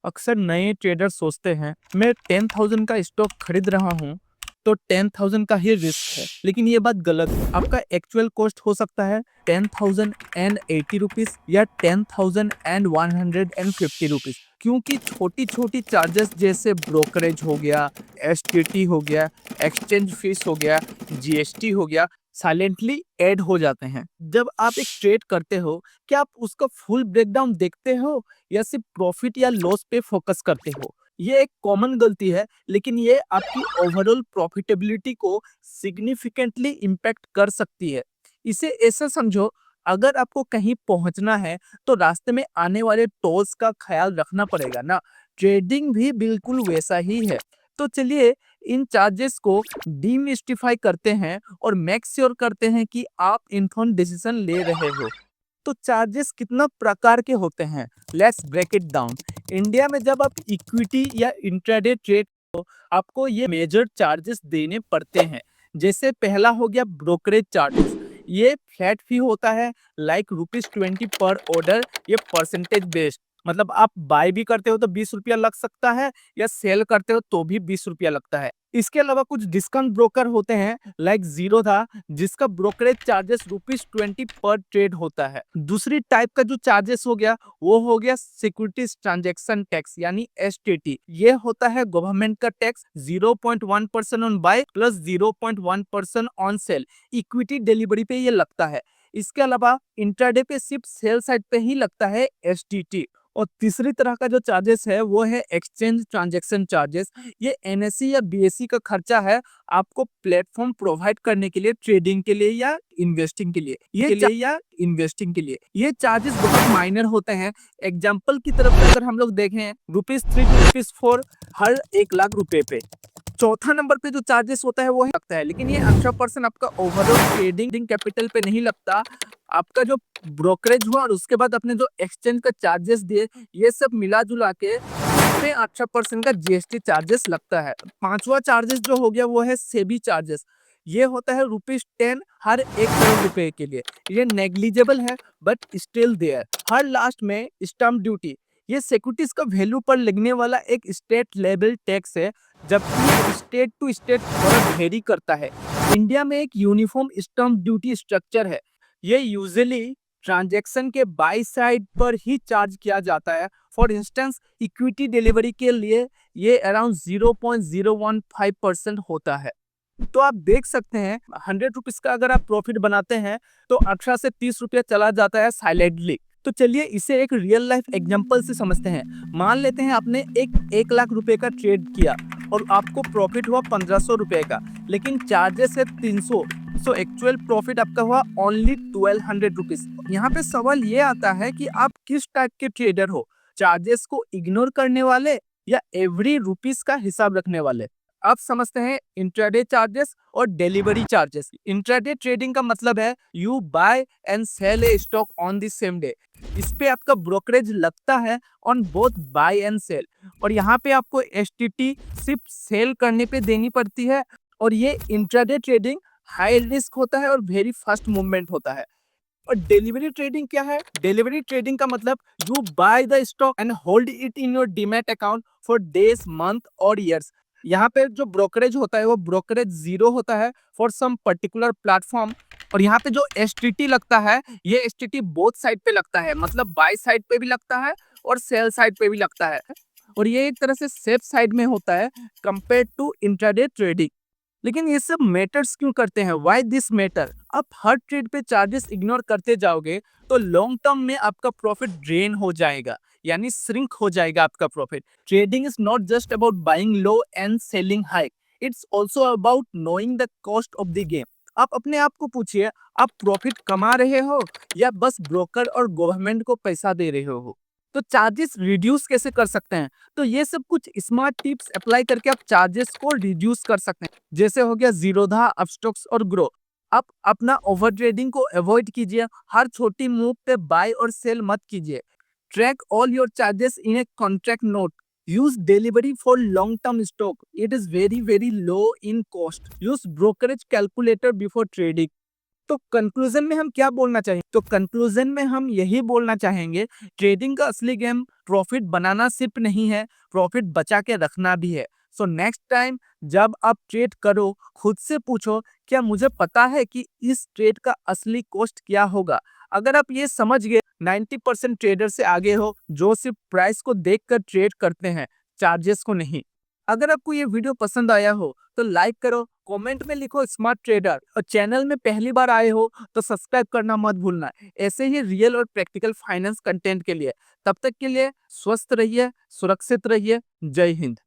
अक्सर नए ट्रेडर सोचते हैं मैं 10,000 का स्टॉक खरीद रहा हूँ तो 10,000 का ही रिस्क है, लेकिन ये बात गलत है। आपका एक्चुअल कॉस्ट हो सकता है 10,080 रुपीज या 10,150 रुपीज, क्योंकि छोटी छोटी चार्जेस जैसे ब्रोकरेज हो गया, एसटीटी हो गया, एक्सचेंज फीस हो गया, जीएसटी हो गया, साइलेंटली ऐड हो जाते हैं। जब आप एक ट्रेड करते हो, क्या आप उसका फुल ब्रेकडाउन देखते हो या सिर्फ प्रॉफिट या लॉस पे फोकस करते हो? ये एक कॉमन गलती है, लेकिन ये आपकी ओवरऑल प्रॉफिटेबिलिटी को सिग्निफिकेंटली इम्पैक्ट कर सकती है। इसे ऐसा समझो, अगर आपको कहीं पहुंचना है तो रास्ते में आने वाले टोल्स का ख्याल रखना पड़ेगा ना। ट्रेडिंग भी बिल्कुल वैसा ही है। तो चलिए इन चार्जेस को डीमिस्टिफाई करते हैं और मेक श्योर करते हैं कि आप इन्फॉर्म्ड डिसीजन ले रहे हो। तो चार्जेस कितना प्रकार के होते हैं, let's break it down. India में जब आप इक्विटी या इंट्राडे ट्रेड हो, आपको ये मेजर चार्जेस देने पड़ते हैं। जैसे पहला हो गया ब्रोकरेज चार्जेस। ये फ्लैट फी होता है, लाइक ₹20 पर ऑर्डर। ये परसेंटेज बेस्ड, मतलब आप बाय भी करते हो तो 20 रुपया लग सकता है, या सेल करते हो तो भी 20 रुपया लगता है। इसके अलावा कुछ डिस्काउंट ब्रोकर होते हैं, लाइक जीरो था, जिसका ब्रोकरेज चार्जेस ₹20 पर ट्रेड होता है। दूसरी टाइप का जो चार्जेस हो गया, वो हो गया सिक्योरिटीज ट्रांजैक्शन टैक्स यानी एसटीटी। ये होता है गवर्नमेंट का tax, 0.1% on buy plus 0.1% on sell. Equity delivery पे ये लगता है। इसके अलावा इंट्राडे पे सिर्फ सेल साइड पे ही लगता है एसटीटी। और तीसरी तरह का जो चार्जेस है वो है एक्सचेंज ट्रांजैक्शन चार्जेस। ये एनएससी या बीएससी का खर्चा है, आपको प्लेटफॉर्म प्रोवाइड करने के लिए, ट्रेडिंग के लिए या इन्वेस्टिंग के लिए ये चार्जेस बहुत माइनर होते हैं। एग्जाम्पल की तरफ से अगर हम लोग देखें, ₹3 to ₹4 हर 1 लाख रुपए पे। चौथा नंबर पे जो चार्जेस होता है वो लगता है, लेकिन ये 18% आपका ओवरऑल ट्रेडिंग कैपिटल पे नहीं लगता। आपका जो ब्रोकरेज हुआ और उसके बाद अपने जो एक्सचेंज का चार्जेस दिए, ये सब मिला जुला के पे 18% का जीएसटी चार्जेस लगता है। पांचवा चार्जेस जो हो गया वो है सेबी चार्जेस। ये होता है ₹10 हर 1 करोड़ रुपए के लिए। ये नेग्लिजिबल है बट स्टिल देयर। हर लास्ट में स्टैम्प ड्यूटी, ये सिक्योरिटीज का वैल्यू पर लगने वाला एक स्टेट लेवल टैक्स है, जबकि स्टेट टू स्टेट थोड़ा वेरी करता है। इंडिया में एक यूनिफॉर्म स्टैम्प ड्यूटी स्ट्रक्चर है। ये यूजुअली ट्रांजैक्शन के बाई साइड पर ही चार्ज किया जाता है। फॉर इंस्टेंस इक्विटी डिलीवरी के लिए ये अराउंड 0.015% होता है। तो आप देख सकते हैं, 100 रुपीज का अगर आप प्रॉफिट बनाते हैं तो 18 से 30 रुपया चला जाता है साइलेंटली। तो चलिए इसे एक रियल लाइफ एग्जांपल से समझते हैं। मान लेते हैं आपने एक लाख रुपए का ट्रेड किया और आपको प्रॉफिट हुआ 1500 रुपए का, लेकिन चार्जेस है 300। सो एक्चुअल प्रॉफिट आपका हुआ ओनली 1200 रुपीज। यहाँ पे सवाल ये आता है कि आप किस टाइप के ट्रेडर हो, चार्जेस को इग्नोर करने वाले या एवरी रुपीज का हिसाब रखने वाले। अब समझते हैं इंट्राडे चार्जेस और डिलीवरी चार्जेस। इंट्राडे ट्रेडिंग का मतलब है you buy and sell a stock on the same day. इस पे आपका ब्रोकरेज लगता है on both buy and sell, और यहाँ पे आपको एसटीटी सिर्फ सेल करने पे देनी पड़ती है। और ये इंट्राडे ट्रेडिंग हाई रिस्क होता है और वेरी फास्ट मूवमेंट होता है। और डिलीवरी ट्रेडिंग क्या है? डिलीवरी ट्रेडिंग का मतलब you by the stock and hold it in your demat account for days, month और ईयर्स। यहाँ पे जो ब्रोकरेज होता है वो ब्रोकरेज जीरो होता है फॉर सम पर्टिकुलर प्लेटफॉर्म। और यहाँ पे जो एसटीटी लगता है, ये एसटीटी बोथ साइड पे लगता है, मतलब बाय साइड पे भी लगता है और सेल साइड पे भी लगता है। और ये एक तरह से सेफ साइड में होता है कंपेयर टू इंट्राडे ट्रेडिंग। लेकिन ये सब मैटर्स क्यों करते हैं? Why this matter? आप हर ट्रेड पे चार्जेस इग्नोर करते जाओगे तो लॉन्ग टर्म में आपका प्रॉफिट ड्रेन हो जाएगा, यानी श्रिंक हो जाएगा आपका profit. Trading is not just about buying low and selling high, it's also about knowing the cost of the game. आप अपने आप को पूछिए, आप प्रॉफिट कमा रहे हो या बस ब्रोकर और गवर्नमेंट को पैसा दे रहे हो? तो चार्जेस रिड्यूस कैसे कर सकते हैं? तो ये सब कुछ स्मार्ट टिप्स अप्लाई करके आप चार्जेस को रिड्यूस कर सकते हैं। जैसे हो गया जीरोधा, अपस्टॉक्स और ग्रो। आप अपना ओवर ट्रेडिंग को अवॉइड कीजिए, हर छोटी मूव पे बाय और सेल मत कीजिए। Track all your charges in a contract note. Use delivery for long term stock, it is very low in cost. Use brokerage calculator before trading. तो conclusion में हम क्या बोलना चाहेंगे? तो कंक्लूजन में हम यही बोलना चाहेंगे, ट्रेडिंग का असली गेम प्रॉफिट बनाना सिर्फ नहीं है, प्रॉफिट बचा के रखना भी है। सो नेक्स्ट टाइम जब आप ट्रेड करो, खुद से पूछो, क्या मुझे पता है कि इस ट्रेड का असली कॉस्ट क्या होगा? अगर आप ये समझ गए, 90% ट्रेडर से आगे हो, जो सिर्फ प्राइस को देखकर ट्रेड करते हैं, चार्जेस को नहीं। अगर आपको ये वीडियो पसंद आया हो तो लाइक करो, कमेंट में लिखो स्मार्ट ट्रेडर, और चैनल में पहली बार आए हो तो सब्सक्राइब करना मत भूलना, ऐसे ही रियल और प्रैक्टिकल फाइनेंस कंटेंट के लिए। तब तक के लिए स्वस्थ रहिए, सुरक्षित रहिए। जय हिंद।